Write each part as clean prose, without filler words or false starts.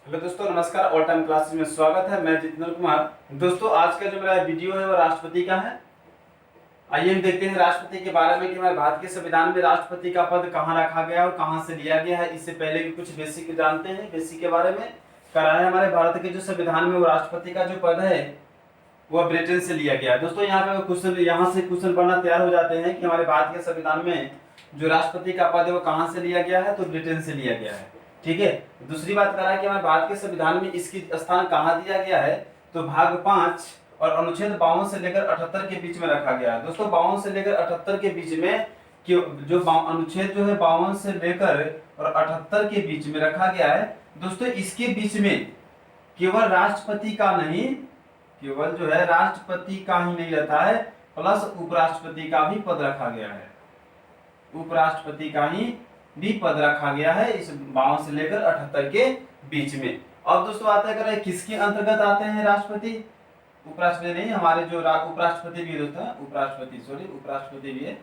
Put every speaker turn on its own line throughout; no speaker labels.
Hello दोस्तों, नमस्कार। All time classes में स्वागत है। मैं जितेंद्र कुमार। दोस्तों, आज का जो मेरा वीडियो है वो राष्ट्रपति का है। आइए हम देखते हैं राष्ट्रपति के बारे में कि हमारे भारत के संविधान में राष्ट्रपति का पद कहाँ रखा गया और कहाँ से लिया गया है। इससे पहले भी कुछ बेसिक जानते हैं, बेसिक के बारे में करा है। हमारे भारत के जो संविधान में वो राष्ट्रपति का जो पद है वो ब्रिटेन से लिया गया है। दोस्तों, यहाँ पे क्वेश्चन, यहाँ से क्वेश्चन बनना तैयार हो जाते हैं कि हमारे भारत के संविधान में जो राष्ट्रपति का पद है वो कहाँ से लिया गया है, तो ब्रिटेन से लिया गया है। ठीक है। दूसरी बात करा है कि हमारे भारत के संविधान में इसकी स्थान कहाँ दिया गया है, तो भाग 5 और अनुच्छेद 52 से लेकर 78 के बीच में रखा गया है। दोस्तों, 52 से लेकर 78 के बीच में जो अनुच्छेद जो है 52 से लेकर और 78 के बीच में रखा गया है। दोस्तों, इसके बीच में केवल राष्ट्रपति का नहीं, केवल जो है राष्ट्रपति का ही नहीं रहता है, प्लस उपराष्ट्रपति का भी पद रखा गया है। उपराष्ट्रपति का ही भी पद रखा गया है इस 52 से लेकर 78 के बीच में। अब दोस्तों बात करें किसके अंतर्गत आते हैं राष्ट्रपति। उपराष्ट्रपति नहीं, हमारे जो उपराष्ट्रपति भी दोस्तों, उपराष्ट्रपति भी है।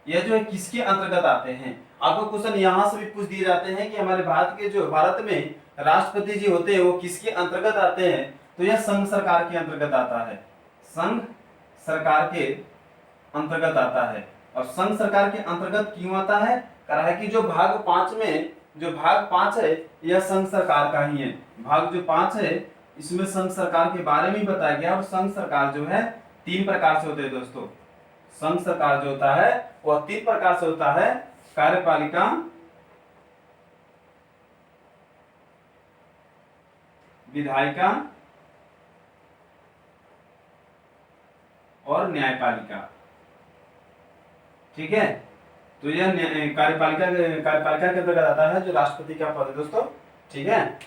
यह जो है किसके अंतर्गत आते हैं। आपको क्वेश्चन यहाँ से भी पूछ दिए जाते हैं कि हमारे भारत में राष्ट्रपति जी होते हैं वो किसके अंतर्गत आते हैं, तो यह संघ सरकार के अंतर्गत आता है। संघ सरकार के अंतर्गत आता है। और संघ सरकार के अंतर्गत क्यों आता है, कहा है कि जो भाग 5 में जो भाग 5 है यह संघ सरकार का ही है। भाग जो 5 है इसमें संघ सरकार के बारे में बताया गया। और संघ सरकार जो है 3 प्रकार से होते हैं दोस्तों। संघ सरकार जो होता है वह 3 प्रकार से होता है। कार्यपालिका, विधायिका और न्यायपालिका। ठीक है। तो यह कार्यपालिका के अंतर्गत आता है जो राष्ट्रपति का पद है दोस्तों। ठीक है।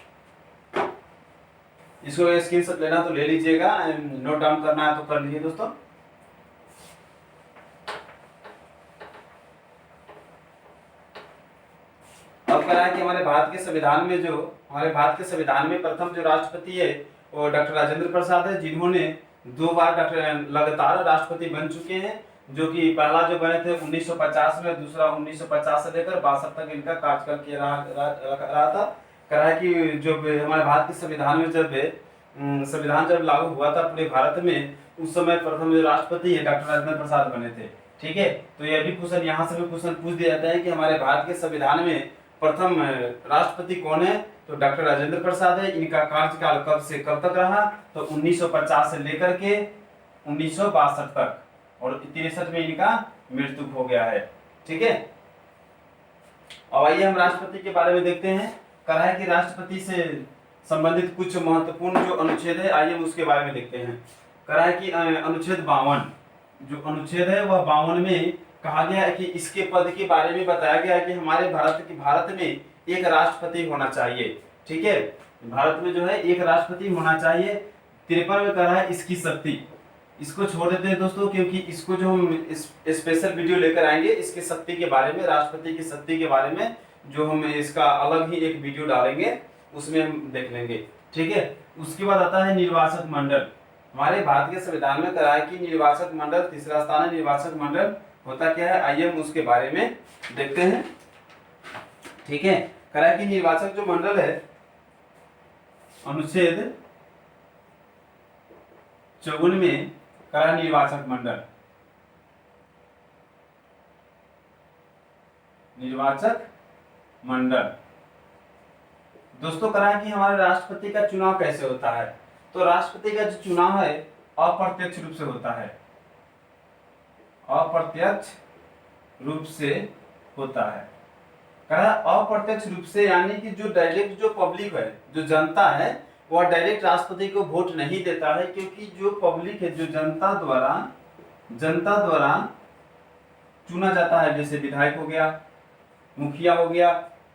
इसको स्क्रीनशॉट लेना तो ले लीजिएगा, नोट डाउन करना है तो कर लीजिए दोस्तों। अब कह रहा है कि हमारे भारत के संविधान में प्रथम जो राष्ट्रपति है वो डॉक्टर राजेंद्र प्रसाद है, जिन्होंने 2 बार लगातार राष्ट्रपति बन चुके हैं। जो कि पहला जो बने थे 1950 में, दूसरा 1950 से लेकर 62 तक इनका कार्यकाल किया रहा था। कह रहा है कि जो हमारे भारत के संविधान में संविधान जब लागू हुआ था पूरे भारत में, उस समय प्रथम जो राष्ट्रपति है डॉक्टर राजेंद्र प्रसाद बने थे। ठीक है। तो यह भी क्वेश्चन यहाँ से भी क्वेश्चन पूछ दिया जाता है कि हमारे भारत के संविधान में प्रथम राष्ट्रपति कौन है, तो डॉक्टर राजेंद्र प्रसाद है। इनका कार्यकाल कब से कब तक रहा, तो 1950 से लेकर के 1962 तक, और 63 में इनका मृत्यु हो गया है। ठीक है। अब आइए हम राष्ट्रपति के बारे में देखते हैं। कहा है कि राष्ट्रपति से संबंधित कुछ महत्वपूर्ण जो अनुच्छेद है, आइए हम उसके बारे में देखते हैं। कहा है कि अनुच्छेद 52 जो अनुच्छेद है वह 52 में कहा गया है कि इसके पद के बारे में बताया गया है कि हमारे भारत में एक राष्ट्रपति होना चाहिए। ठीक है। भारत में जो है एक राष्ट्रपति होना चाहिए। 53 में कहा है इसकी शक्ति। इसको छोड़ देते हैं दोस्तों, क्योंकि इसको जो हम स्पेशल वीडियो लेकर आएंगे इसकी शक्ति के बारे में, राष्ट्रपति की शक्ति के बारे में, जो हम इसका अलग ही एक वीडियो डालेंगे उसमें हम देख लेंगे। ठीक है। उसके बाद आता है निर्वाचक मंडल। हमारे भारत के संविधान में कहा है कि निर्वाचक मंडल, तीसरा स्थान है निर्वाचक मंडल। होता क्या है, आइए हम उसके बारे में देखते हैं। ठीक है। कहा है कि निर्वाचक जो मंडल है, अनुच्छेद 54 में करा निर्वाचक मंडल, निर्वाचक मंडल। दोस्तों, करा है कि हमारे राष्ट्रपति का चुनाव कैसे होता है, तो राष्ट्रपति का जो चुनाव है अप्रत्यक्ष रूप से होता है। अप्रत्यक्ष रूप से होता है। कहा अप्रत्यक्ष रूप से, यानी कि जो डायरेक्ट जो पब्लिक है, जो जनता है, वह डायरेक्ट राष्ट्रपति को वोट नहीं देता है, क्योंकि जो पब्लिक है, जो जनता द्वारा चुना जाता है, जैसे विधायक हो गया, मुखिया हो गया,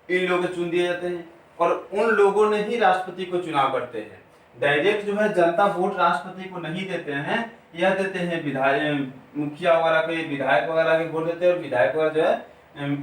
इन लोगों को चुन दिए जाते हैं और उन लोगों ने ही राष्ट्रपति को चुनाव करते हैं। डायरेक्ट जो है जनता वोट राष्ट्रपति को नहीं देते हैं, यह देते हैं विधायक, मुखिया वगैरह के, विधायक वगैरह के वोट देते हैं। और विधायक वगैरह जो है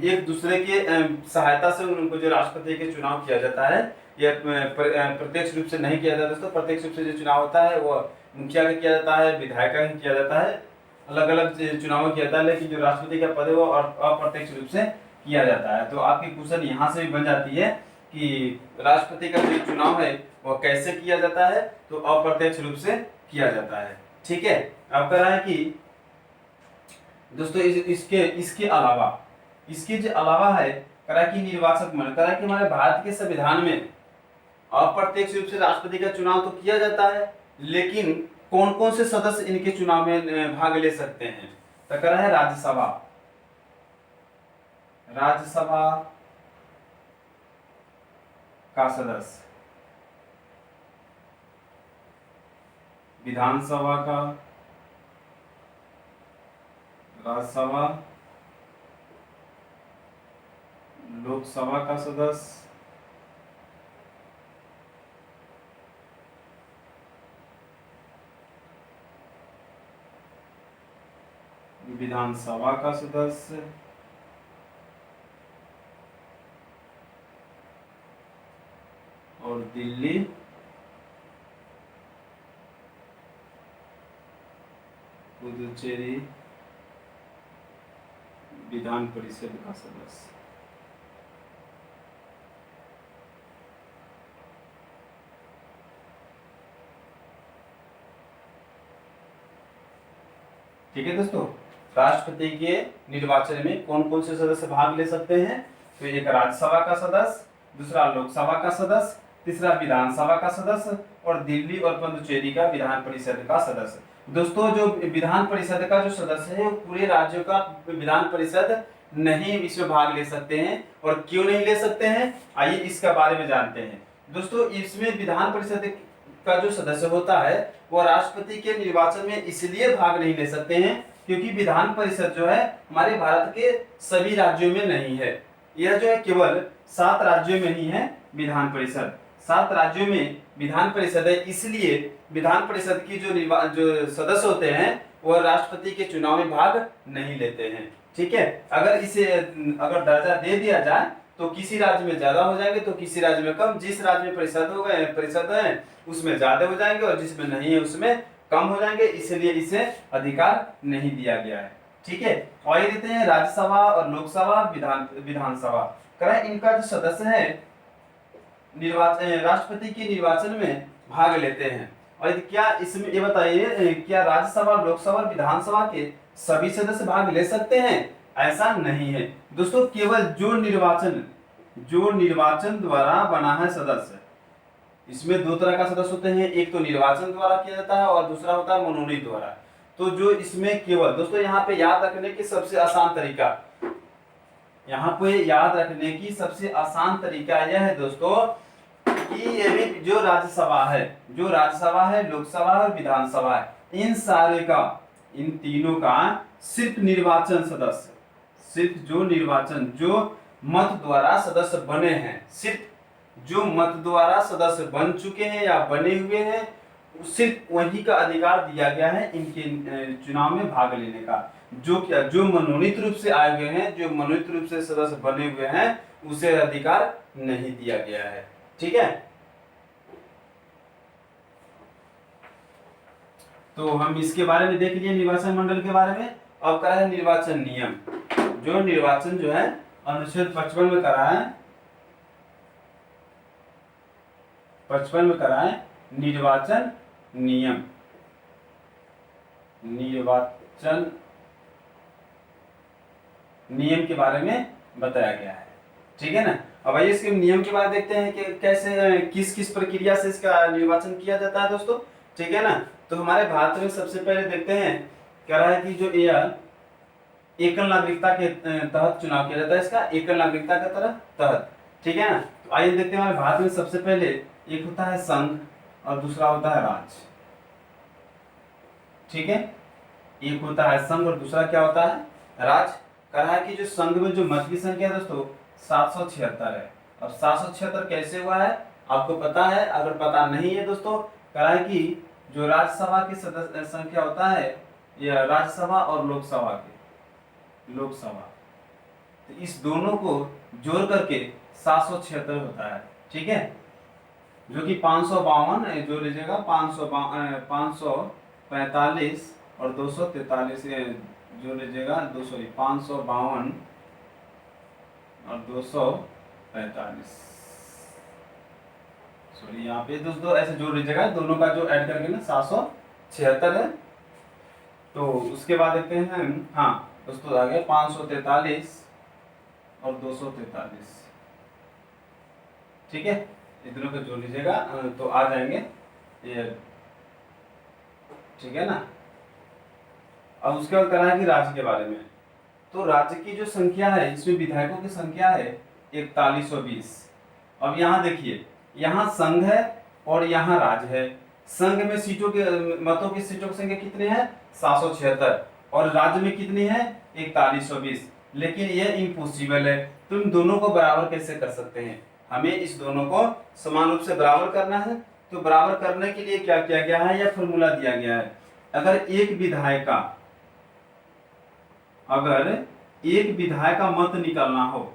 एक दूसरे के सहायता से उनको जो राष्ट्रपति के चुनाव किया जाता है, यह प्रत्यक्ष रूप से नहीं किया जाता दोस्तों। प्रत्यक्ष रूप से जो चुनाव होता है वो मुखिया का किया जाता है, विधायक का किया जाता है, अलग अलग चुनाव किया जाता है। लेकिन जो राष्ट्रपति का पद है वो अप्रत्यक्ष रूप से किया जाता है। तो आपकी क्वेश्चन यहाँ से भी बन जाती है कि राष्ट्रपति का जो चुनाव है वो कैसे किया जाता है, तो अप्रत्यक्ष रूप से किया जाता है। ठीक है, अब कह रहा है कि दोस्तों इसके इसके जो अलावा है, कह रहा है कि निर्वाचक मंडल, कह रहा है कि हमारे भारत के संविधान में अप्रत्यक्ष रूप से राष्ट्रपति का चुनाव तो किया जाता है, लेकिन कौन कौन से सदस्य इनके चुनाव में भाग ले सकते हैं, तो कह रहा है राज्यसभा का सदस्य, विधानसभा का, राज्यसभा, लोकसभा का सदस्य, विधानसभा का सदस्य, और दिल्ली पुदुचेरी विधान परिषद का सदस्य। ठीक है दोस्तों, राष्ट्रपति के निर्वाचन में कौन कौन से सदस्य भाग ले सकते हैं, तो एक राज्यसभा का सदस्य, दूसरा लोकसभा का सदस्य, तीसरा विधानसभा का सदस्य, और दिल्ली और पुदुचेरी का विधान परिषद का सदस्य। दोस्तों जो विधान परिषद का जो सदस्य है वो पूरे राज्यों का विधान परिषद नहीं इसमें भाग ले सकते हैं, और क्यों नहीं ले सकते हैं, आइए इसके बारे में जानते हैं। दोस्तों इसमें विधान परिषद का जो सदस्य होता है वो राष्ट्रपति के निर्वाचन में इसलिए भाग नहीं ले सकते हैं क्योंकि विधान परिषद जो है हमारे भारत के सभी राज्यों में नहीं है। यह जो है केवल 7 राज्यों में ही है विधान परिषद, 7 राज्यों में विधान परिषद है, इसलिए विधान परिषद की जो सदस्य होते हैं वह राष्ट्रपति के चुनाव में भाग नहीं लेते हैं। ठीक है, अगर दर्जा दे दिया जाए तो किसी राज्य में ज्यादा हो जाएंगे तो किसी राज्य में कम, जिस राज्य में परिषद है उसमें ज्यादा हो जाएंगे और जिसमें नहीं है उसमें कम हो जाएंगे, इसलिए इसे अधिकार नहीं दिया गया है। ठीक है, और ये देते हैं राज्यसभा और लोकसभा, विधानसभा, करें इनका जो सदस्य है राष्ट्रपति के निर्वाचन में भाग लेते हैं। और क्या इसमें ये बताइए, क्या राज्यसभा, लोकसभा और विधानसभा के सभी सदस्य भाग ले सकते हैं? ऐसा नहीं है दोस्तों, केवल जो निर्वाचन द्वारा बना है सदस्य, इसमें 2 तरह का सदस्य होते हैं, एक तो निर्वाचन द्वारा किया जाता है और दूसरा होता है मनोनीत द्वारा। तो जो इसमें केवल दोस्तों यहाँ पे याद रखने की सबसे आसान तरीका, यह है दोस्तों कि ये भी जो राज्यसभा है, लोकसभा और विधानसभा है, इन तीनों का सिर्फ निर्वाचन सदस्य, जो मत द्वारा सदस्य बने हैं, सिर्फ जो मत द्वारा सदस्य बन चुके हैं या बने हुए हैं, सिर्फ वही का अधिकार दिया गया है इनके चुनाव में भाग लेने का। जो मनोनीत रूप से आए हुए हैं, जो मनोनीत रूप से सदस्य बने हुए हैं, उसे अधिकार नहीं दिया गया है। ठीक है, तो हम इसके बारे में देख लिए निर्वाचन मंडल के बारे में। अब करा है निर्वाचन नियम, जो निर्वाचन जो है अनुच्छेद 55 में करा है, 55 में करा है निर्वाचन नियम, के बारे में बताया गया है। ठीक है ना, अब आइए इसके नियम के बारे में देखते हैं कि कैसे किस प्रक्रिया से इसका निर्वाचन किया जाता है दोस्तों। ठीक है ना, तो हमारे भारत में सबसे पहले देखते हैं, कह रहा है कि जो यह एकल नागरिकता के तहत चुनाव किया जाता है, इसका एकल नागरिकता के तहत। ठीक है ना, तो आइए देखते हैं हमारे भारत में सबसे पहले एक होता है संघ और दूसरा होता है राज्य। ठीक है, एक होता है संघ और दूसरा क्या होता है, राज्य। कह रहा है कि जो संघ में जो मत की संख्या है दोस्तों 776 है। अब 776 कैसे हुआ है आपको पता है? अगर पता नहीं है दोस्तों, कह रहा है कि जो राज्यसभा की सदस्य संख्या होता है, यह राज्यसभा और लोकसभा, तो इस दोनों को जोड़ करके 776 होता है। ठीक है, जो कि 552 जोड़ लीजिएगा, 545 और 243 जोड़ लीजिएगा, 552 और 245। सॉरी यहाँ पे दोस्तों ऐसे जोड़ लीजिएगा, दोनों का जो ऐड करके ना 776 है। तो उसके बाद देखते हैं हम, हाँ दोस्तों आ गया 543 और 243, ठीक है, इन दोनों को जोड़ लीजिएगा तो आ जाएंगे ये, ठीक है ना। अब उसके बाद करना है कि राज्य के बारे में। तो राज्य की जो संख्या है, इसमें विधायकों की संख्या है 4120। अब यहाँ देखिए, यहाँ संघ है और यहाँ राज्य है। संघ में सीटों के मतों की सीटों की संख्या कितनी है 776 और राज्य में कितनी है 4120। लेकिन यह इम्पॉसिबल है, तो इन दोनों को बराबर कैसे कर सकते हैं? हमें इस दोनों को समान रूप से बराबर करना है। तो बराबर करने के लिए क्या किया गया है, यह फॉर्मूला दिया गया है। अगर एक विधायक का मत निकालना हो,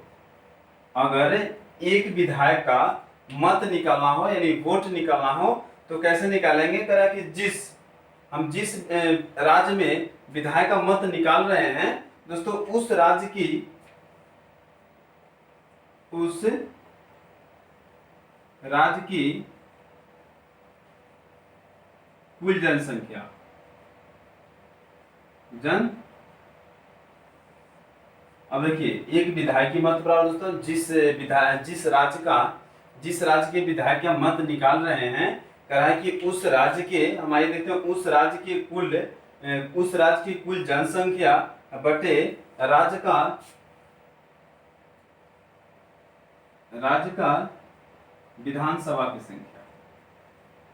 अगर एक विधायक का मत निकालना हो यानी वोट निकालना हो, तो कैसे निकालेंगे? करा कि जिस राज्य में विधायक का मत निकाल रहे हैं दोस्तों, उस राज्य की कुल जनसंख्या अब देखिए, एक विधायक की मत बराबर दोस्तों जिस राज्य के विधायक का मत निकाल रहे हैं, कह रहा है कि उस राज्य के, हमारे देखते हैं उस राज्य की कुल जनसंख्या बटे राज्य का विधानसभा की संख्या,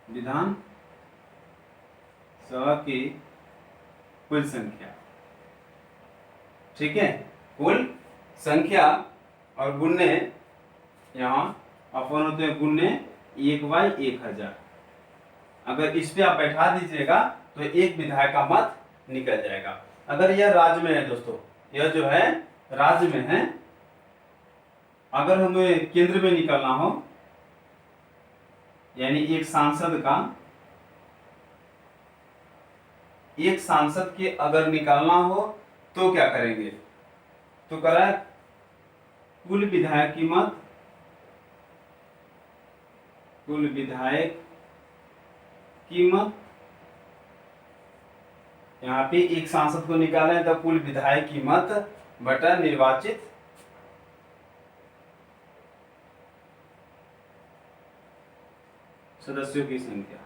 विधानसभा की कुल संख्या, ठीक है, कुल संख्या और गुणे यहाँ अपन होते हैं गुणे 1/1000। अगर इस पे आप बैठा दीजिएगा तो एक विधायक का मत निकल जाएगा। अगर यह राज्य में है दोस्तों, यह जो है राज्य में है, अगर हमें केंद्र में निकलना हो यानी एक सांसद के अगर निकालना हो तो क्या करेंगे? तो करा कुल विधायक की मत, यहाँ पे एक सांसद को निकाले तो कुल विधायक की मत बटा निर्वाचित सदस्यों की संख्या,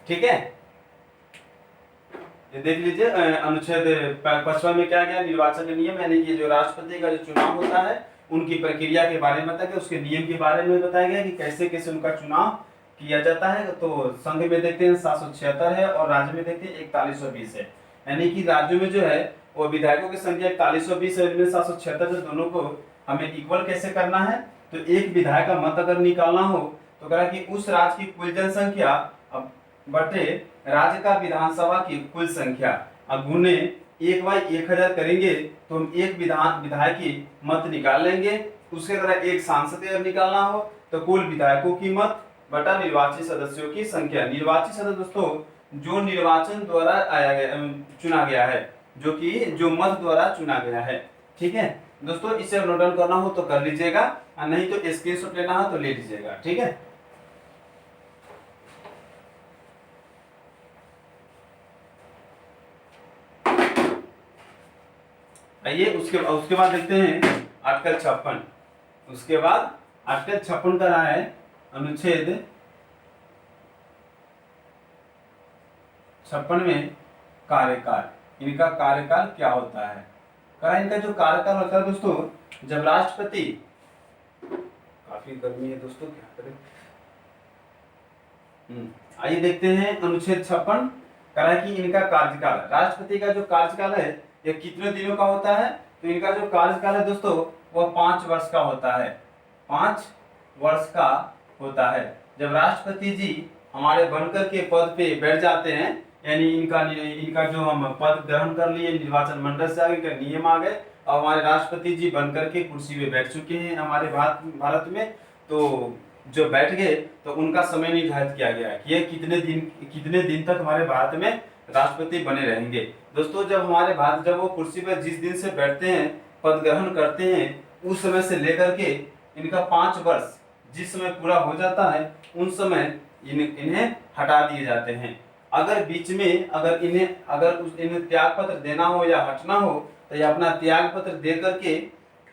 ठीक है। ये देख लीजिए अनुच्छेद 5वां में क्या गया, निर्वाचन के नियम, यानी कि जो राष्ट्रपति का जो चुनाव होता है उनकी प्रक्रिया के बारे में बताया गया, उसके नियम के बारे में बताया गया कि कैसे कैसे उनका चुनाव किया जाता है। तो संघ में देखते हैं 776 है और राज्य में देखते हैं 4120 है, यानी कि राज्यों में जो है वो विधायकों की संख्या 4120 है, इनमें 776 है। दोनों को हमें इक्वल कैसे करना है? तो एक विधायक का मत अगर निकालना हो तो कहा कि उस राज्य की कुल जनसंख्या बटे राज्य का विधानसभा की कुल संख्या अब गुने 1/1000 करेंगे तो हम एक विधायक की मत निकाल लेंगे। उसके तरह एक सांसद अगर निकालना हो तो कुल विधायकों की मत बटा निर्वाचित सदस्यों की संख्या। निर्वाचित सदस्य दोस्तों जो निर्वाचन द्वारा चुना गया है, जो मत द्वारा चुना गया है, ठीक है दोस्तों। इसे नोट डाउन करना हो तो कर लीजिएगा, नहीं तो स्क्रीनशॉट लेना हो तो ले लीजिएगा, ठीक है। आइए उसके बाद देखते हैं आर्टिकल 56। उसके बाद आर्टिकल 56 का रहा है अनुच्छेद 56 में कार्यकाल, इनका कार्यकाल क्या होता है? इनका जो कार्यकाल होता है दोस्तों, जब राष्ट्रपति, काफी गर्मी है दोस्तों, क्या करें। आइए देखते हैं अनुच्छेद 56 करा कि इनका कार्यकाल, राष्ट्रपति का जो कार्यकाल है ये कितने दिनों का होता है? तो इनका जो कार्यकाल है दोस्तों वह 5 वर्ष का होता है, 5 वर्ष का होता है। जब राष्ट्रपति जी हमारे बनकर के पद पे बैठ जाते हैं, यानी इनका जो हम पद ग्रहण कर लिए, निर्वाचन मंडल से आगे का नियम आ गए और हमारे राष्ट्रपति जी बनकर के कुर्सी पे बैठ चुके हैं हमारे भारत में, तो जो बैठ गए तो उनका समय निर्धारित किया गया है कि ये कितने दिन तक हमारे भारत में राष्ट्रपति बने रहेंगे। दोस्तों जब वो कुर्सी पर जिस दिन से बैठते हैं, पद ग्रहण करते हैं, उस समय से लेकर के इनका 5 वर्ष जिस समय पूरा हो जाता है उन समय इन्हें हटा दिए जाते हैं। अगर बीच में इन्हें त्याग पत्र देना हो या हटना हो तो ये अपना त्याग पत्र दे करके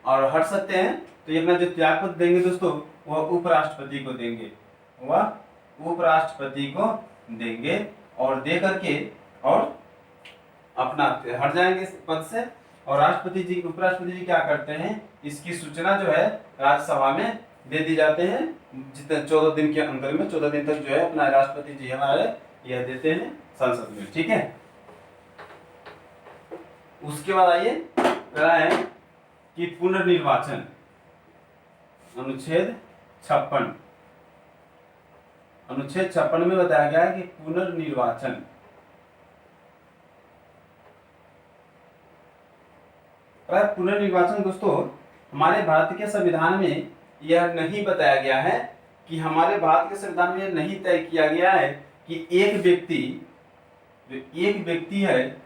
और हट सकते हैं। तो ये अपना जो त्याग पत्र देंगे दोस्तों वह उपराष्ट्रपति को देंगे, वह उपराष्ट्रपति को देंगे और दे करके और अपना हट जाएंगे पद से। और उपराष्ट्रपति जी क्या करते हैं, इसकी सूचना जो है राज्यसभा में दे दी जाते हैं। जितने 14 दिन के अंदर में 14 दिन तक जो है अपना राष्ट्रपति जी हमारे यह देते हैं संसद में। ठीक है, उसके बाद आइए कह है कि पुनर्निर्वाचन अनुच्छेद 56 में बताया गया है कि पुनर्निर्वाचन दोस्तों हमारे भारत के संविधान में यह नहीं बताया गया है कि हमारे भारत के संविधान में यह नहीं तय किया गया है कि एक व्यक्ति है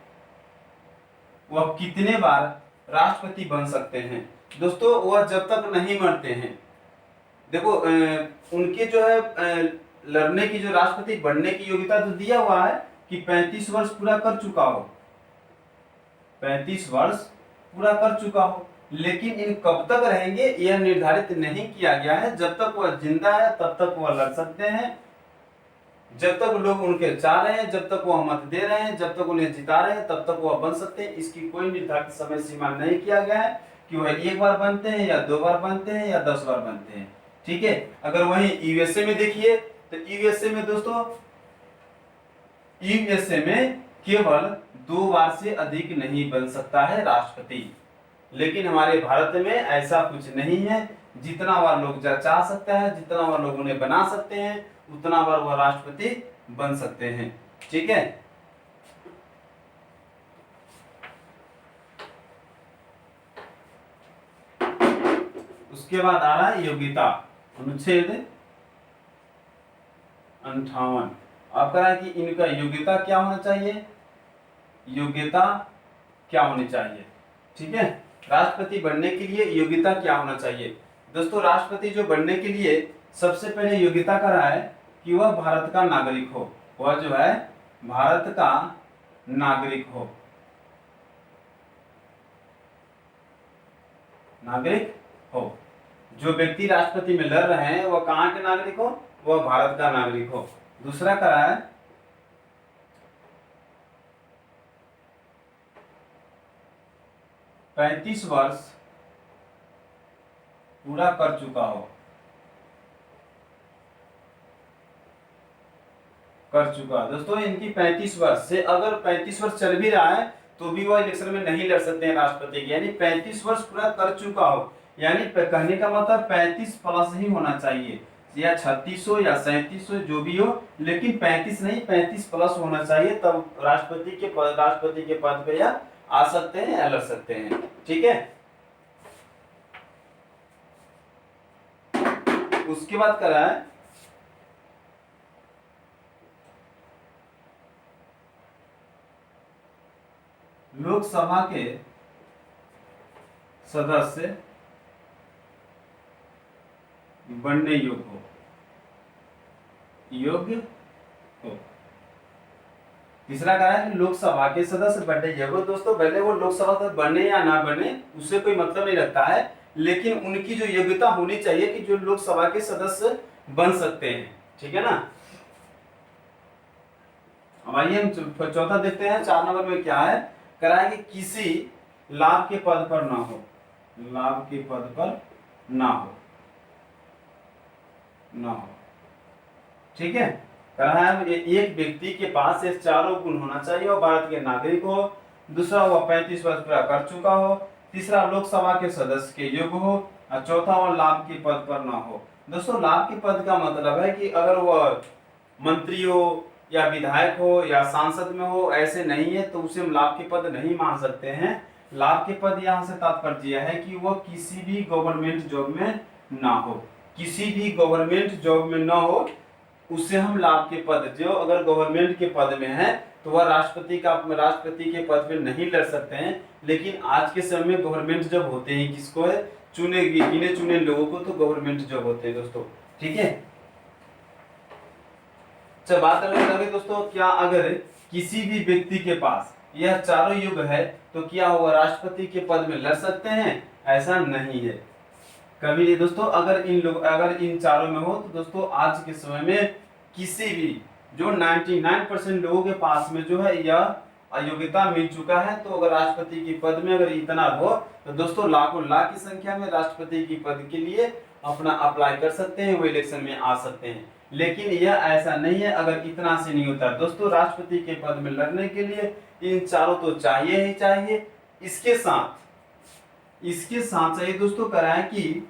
वह कितने बार राष्ट्रपति बन सकते हैं। दोस्तों वह जब तक नहीं मरते हैं, देखो उनके जो है लड़ने की जो राष्ट्रपति बनने की योग्यता तो दिया हुआ है कि 35 वर्ष पूरा कर चुका हो, 35 वर्ष पूरा कर चुका हो, लेकिन इन कब तक रहेंगे यह निर्धारित नहीं किया गया है। जब तक वह जिंदा है तब तक वह लड़ सकते हैं, जब तक लोग उनके चाह रहे हैं, जब तक वह मत दे रहे हैं, जब तक उन्हें जिता रहे हैं तब तक वह बन सकते हैं। इसकी कोई निर्धारित समय सीमा नहीं किया गया है कि वह 1 बार बनते हैं या 2 बार बनते हैं या 10 बार बनते हैं। ठीक है, अगर वहीं यूएसए में देखिए तो यूएसए में दोस्तों यूएसए में केवल 2 बार से अधिक नहीं बन सकता है राष्ट्रपति, लेकिन हमारे भारत में ऐसा कुछ नहीं है। जितना बार लोग चाह सकता है, जितना बार लोग उन्हें बना सकते हैं उतना बार वह राष्ट्रपति बन सकते हैं। ठीक है, उसके बाद आ रहा है योग्यता अनुच्छेद 58। अब कह रहा है कि इनका योग्यता क्या होना चाहिए, योग्यता क्या होनी चाहिए। ठीक है, राष्ट्रपति बनने के लिए योग्यता क्या होना चाहिए। दोस्तों राष्ट्रपति जो बनने के लिए सबसे पहले योग्यता कर रहा है कि वह भारत का नागरिक हो, वह जो है भारत का नागरिक हो, नागरिक हो। जो व्यक्ति राष्ट्रपति में लड़ रहे हैं वह कहाँ के नागरिक हो, वह भारत का नागरिक हो। दूसरा कह रहा है 35 वर्ष पूरा कर चुका हो, कर चुका। दोस्तों इनकी 35 वर्ष से अगर 35 वर्ष चल भी रहा है तो भी वह इलेक्शन में नहीं लड़ सकते हैं राष्ट्रपति के, यानी 35 वर्ष पूरा कर चुका हो, यानी कहने का मतलब 35 प्लस ही होना चाहिए, या 36 हो या 37 हो जो भी हो, लेकिन 35 नहीं 35 प्लस होना चाहिए, तब राष्ट्रपति के पद पे या आ सकते हैं या लड़ सकते हैं। ठीक है, उसके बाद कह रहा है लोकसभा के सदस्य बनने योग्य हो। तीसरा कहा है कि लोकसभा के सदस्य बनने योग्य हो। दोस्तों पहले वो लोकसभा सदस्य बने या ना बने उससे कोई मतलब नहीं रखता है, लेकिन उनकी जो योग्यता होनी चाहिए कि जो लोकसभा के सदस्य बन सकते हैं। ठीक है ना, अब आइए हम चौथा देखते हैं। 4 नंबर में क्या है, कराए कि किसी लाभ के पद पर ना हो, लाभ के पद पर ना हो, ना हो। ठीक है, कहा है एक व्यक्ति के पास ये चारों गुण होना चाहिए, और भारत के नागरिक हो, दूसरा वह 35 वर्ष पूरा कर चुका हो, तीसरा लोकसभा के सदस्य के योग्य हो, और चौथा वह लाभ के पद पर ना हो। दोस्तों लाभ के पद का मतलब है कि अगर वह मंत्री हो या विधायक हो या सांसद में हो, ऐसे नहीं है तो उसे हम लाभ के पद नहीं मान सकते हैं। लाभ के पद यहाँ से तात्पर्य है कि वह किसी भी गवर्नमेंट जॉब में ना हो, किसी भी गवर्नमेंट जॉब में ना हो, उससे हम लाभ के पद, जो अगर गवर्नमेंट के पद में है तो वह राष्ट्रपति के पद पे नहीं लड़ सकते हैं। लेकिन आज के समय में गवर्नमेंट जॉब होते हैं किसको है, गिने चुने लोगों को तो गवर्नमेंट जॉब होते हैं दोस्तों। ठीक है, चल बात करने लगे दोस्तों, क्या अगर किसी भी व्यक्ति के पास यह चारों युग है तो क्या वो राष्ट्रपति के पद में लड़ सकते हैं? ऐसा नहीं है, कभी नहीं दोस्तों। अगर इन चारों में हो तो दोस्तों आज के समय में किसी भी जो 99% लोगों के पास में जो है यह योग्यता मिल चुका है, तो अगर राष्ट्रपति के पद में अगर इतना हो तो दोस्तों लाखों लाख की संख्या में राष्ट्रपति की पद के लिए अपना अप्लाई कर सकते हैं, वो इलेक्शन में आ सकते हैं। लेकिन यह ऐसा नहीं है, अगर इतना से नहीं होता दोस्तों, राष्ट्रपति के पद में लड़ने के लिए इन चारों तो चाहिए ही चाहिए। इसके साथ चाहिए दोस्तों कराएं कि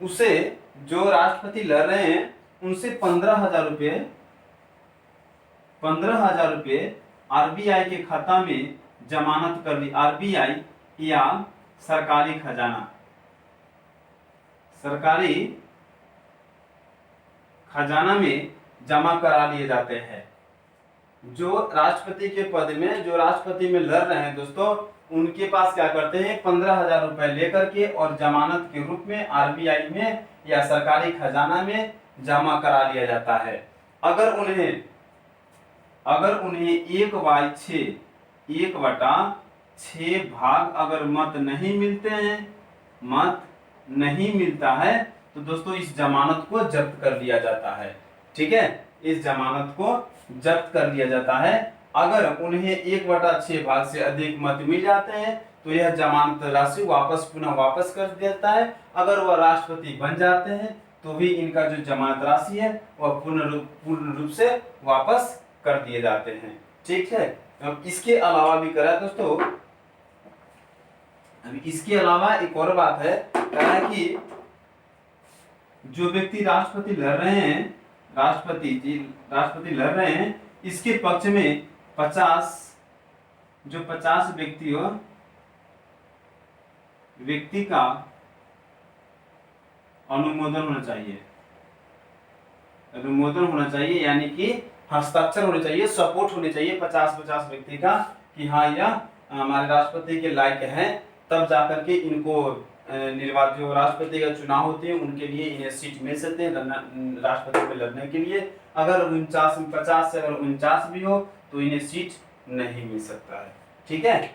उसे जो राष्ट्रपति लड़ रहे हैं उनसे 15,000 रुपये आरबीआई के खाता में जमानत कर दी। आरबीआई या सरकारी खजाना में जमा करा लिए जाते हैं। जो राष्ट्रपति के पद में जो राष्ट्रपति में लड़ रहे हैं दोस्तों, उनके पास क्या करते हैं 15,000 रुपए लेकर के और जमानत के रूप में आरबीआई में या सरकारी खजाना में जमा करा लिया जाता है। अगर उन्हें 1/6 भाग अगर मत नहीं मिलता है तो दोस्तों इस जमानत को जब्त कर लिया जाता है। ठीक है, इस जमानत को जब्त कर लिया जाता है। अगर उन्हें 1/6 भाग से अधिक मत मिल जाते हैं तो यह जमानत राशि पुनः वापस कर देता है। अगर वह राष्ट्रपति बन जाते हैं तो भी इनका जो जमानत राशि है वह पूर्ण रूप से वापस कर दिए जाते हैं। ठीक है, अब इसके अलावा भी करा दोस्तों, अभी इसके अलावा एक और बात है कहा कि जो व्यक्ति राष्ट्रपति लड़ रहे हैं इसके पक्ष में 50 व्यक्ति का अनुमोदन होना चाहिए, यानी कि हस्ताक्षर होने चाहिए, सपोर्ट होने चाहिए 50 व्यक्ति का कि हाँ यह हमारे राष्ट्रपति के लायक हैं, तब जाकर के इनको जो राष्ट्रपति का चुनाव होते हैं उनके लिए इन्हें सीट मिल सकते हैं राष्ट्रपति में लड़ने के लिए। अगर 50 से अगर 49 भी हो तो इन्हें सीट नहीं मिल सकता है। ठीक है,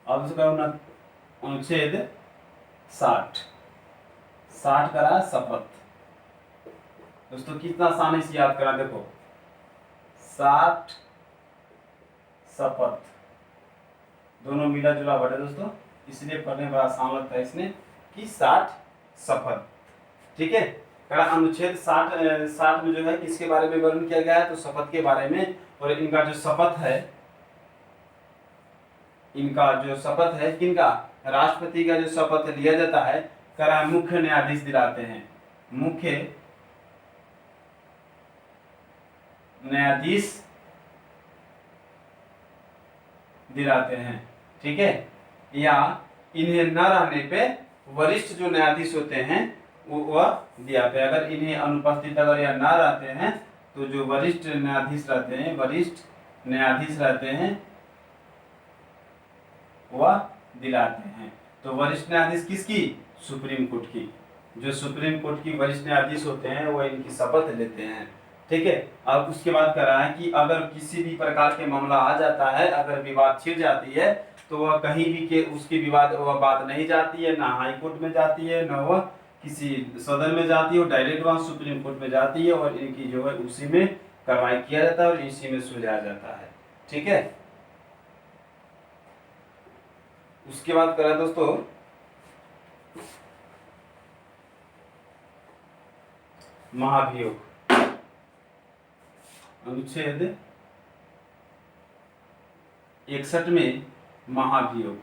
अब इसका अनुच्छेद 60 करा शपथ। दोस्तों कितना आसान है इसे याद करा, देखो 60 शपथ दोनों मिला जुला वर्ड है दोस्तों, इसलिए पढ़ने बड़ा आसान लगता है इसने कि 60 शपथ। ठीक है, करा अनुच्छेद 60 में जो है किसके बारे में वर्णन किया गया है तो शपथ के बारे में। और इनका जो शपथ है किनका, राष्ट्रपति का जो शपथ लिया जाता है करा मुख्य न्यायाधीश दिलाते हैं, मुख्य न्यायाधीश दिलाते हैं। ठीक है, या इन्हें न रहने पे वरिष्ठ जो न्यायाधीश होते हैं वह दिलाते हैं। अगर इन्हें अनुपस्थित अगर या न रहते हैं तो जो वरिष्ठ न्यायाधीश रहते हैं वह दिलाते हैं। तो वरिष्ठ न्यायाधीश किसकी, सुप्रीम कोर्ट की। जो सुप्रीम कोर्ट की वरिष्ठ न्यायाधीश होते हैं वो इनकी शपथ लेते हैं। ठीक है, अब उसके बाद कह रहा है कि अगर किसी भी प्रकार के मामला आ जाता है, अगर विवाद छिड़ जाती है तो वह कहीं भी के उसकी वह बात नहीं जाती है, ना हाई कोर्ट में जाती है, ना वह किसी सदन में जाती है, डायरेक्ट वहाँ सुप्रीम कोर्ट में जाती है और इनकी जो है उसी में कार्रवाई किया जाता है और इसी में सुलझाया जाता है। ठीक है, उसके बाद करा दोस्तों महाभियोग, अनुच्छेद 61 में महाभियोग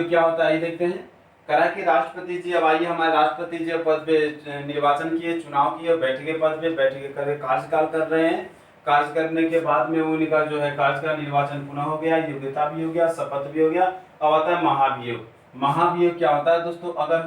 क्या होता है ये देखते हैं। करा कि राष्ट्रपति जी, अब आइए हमारे राष्ट्रपति जी पद पे निर्वाचन किए, चुनाव किए, बैठ के पद पे बैठ के कार्यकाल कर रहे हैं। कार्य करने के बाद में उनका जो है कार्यकाल निर्वाचन पुनः हो गया, योग्यता भी हो गया, शपथ भी हो गया। अब आता है महाभियोग। महाभियोग क्या होता है दोस्तों, अगर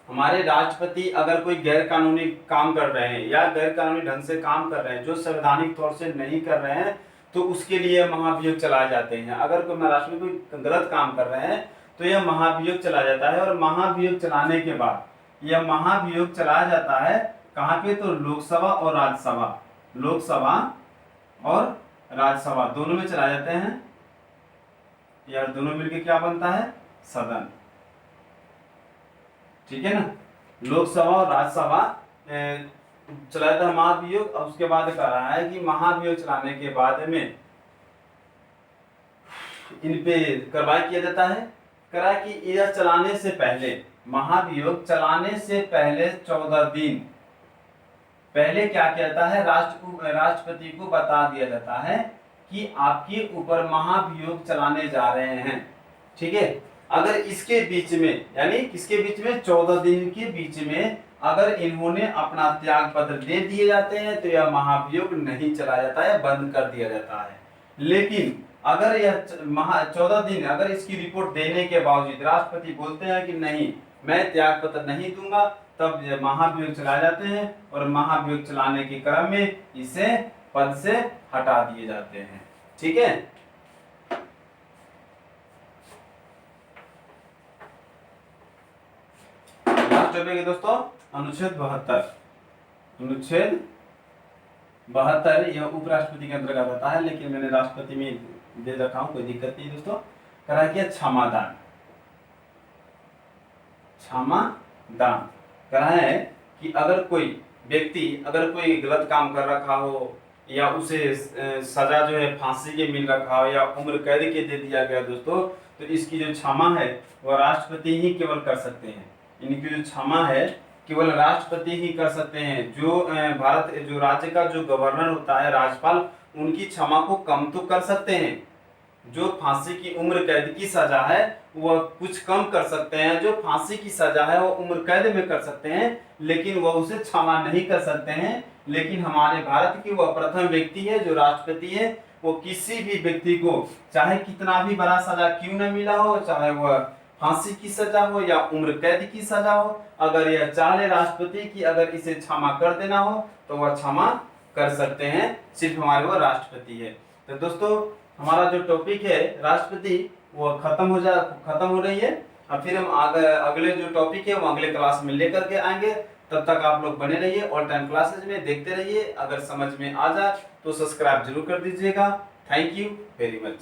हमारे राष्ट्रपति अगर कोई गैर कानूनी काम कर रहे हैं या गैर कानूनी ढंग से काम कर रहे हैं, जो संवैधानिक तौर से नहीं कर रहे हैं, तो उसके लिए महाभियोग चलाए जाते हैं। अगर कोई राष्ट्रपति कोई गलत काम कर रहे हैं तो यह महाभियोग चला जाता है। और महाभियोग चलाने के बाद यह महाभियोग चलाया जाता है कहाँ पे, तो लोकसभा और राज्यसभा, लोकसभा और राज्यसभा दोनों में चलाए जाते हैं। यार दोनों मिलके क्या बनता है, सदन। ठीक है ना, लोकसभा और राज्यसभा चलाया था महाभियोग। और उसके बाद कह रहा है कि महाभियोग चलाने के बाद में इन पे कार्रवाई किया जाता है। कह रहा है कि यह चलाने से पहले, महाभियोग चलाने से पहले 14 दिन पहले क्या किया जाता है, राष्ट्रपति को बता दिया जाता है कि आपके ऊपर महाभियोग चलाने जा रहे हैं। ठीक है, अगर इसके बीच में, यानी किसके बीच में, 14 दिन के बीच में अगर इन्होंने अपना त्याग पत्र दे दिए जाते हैं तो यह महाभियोग नहीं चला जाता है, बंद कर दिया जाता है। लेकिन अगर यह 14 दिन अगर इसकी रिपोर्ट देने के बावजूद राष्ट्रपति बोलते हैं कि नहीं मैं त्याग पत्र नहीं दूंगा, तब यह महाभियोग चलाए जाते हैं और महाभियोग चलाने के क्रम में इसे पद से हटा दिए जाते हैं। ठीक है, लास्ट टॉपिक है दोस्तों अनुच्छेद 72। अनुच्छेद 72 यह उपराष्ट्रपति के अंतर्गत आता है, लेकिन मैंने राष्ट्रपति में दे रखा हूं, कोई दिक्कत नहीं दोस्तों। करा किया क्षमादान, क्षमादान करा है कि अगर कोई व्यक्ति अगर कोई गलत काम कर रखा हो या उसे सजा जो है फांसी के मिल रखा हो या उम्र कैद के दे दिया गया दोस्तों, तो इसकी जो क्षमा है वह राष्ट्रपति ही केवल कर सकते हैं। इनकी जो क्षमा है केवल राष्ट्रपति ही कर सकते हैं। जो जो राज्य का जो गवर्नर होता है, राज्यपाल, उनकी क्षमा को कम तो कर सकते हैं। जो फांसी की उम्र कैद की सजा है वह कुछ कम कर सकते हैं, जो फांसी की सजा है वो उम्र कैद में कर सकते हैं, लेकिन वह उसे क्षमा नहीं कर सकते हैं। लेकिन हमारे भारत की वह प्रथम व्यक्ति है जो राष्ट्रपति है, वो किसी भी व्यक्ति को चाहे कितना भी बड़ा सजा क्यों न मिला हो, चाहे वह फांसी की सजा हो या उम्र कैद की सजा हो, अगर यह चाहे राष्ट्रपति की अगर इसे क्षमा कर देना हो तो वह क्षमा कर सकते हैं, सिर्फ हमारे वो राष्ट्रपति है। तो दोस्तों हमारा जो टॉपिक है राष्ट्रपति वो खत्म हो रही है। अब फिर हम अगले जो टॉपिक है वो अगले क्लास में लेकर के आएंगे। तब तक आप लोग बने रहिए, ऑल टाइम क्लासेज में देखते रहिए। अगर समझ में आ जाए तो सब्सक्राइब जरूर कर दीजिएगा। Thank you very much.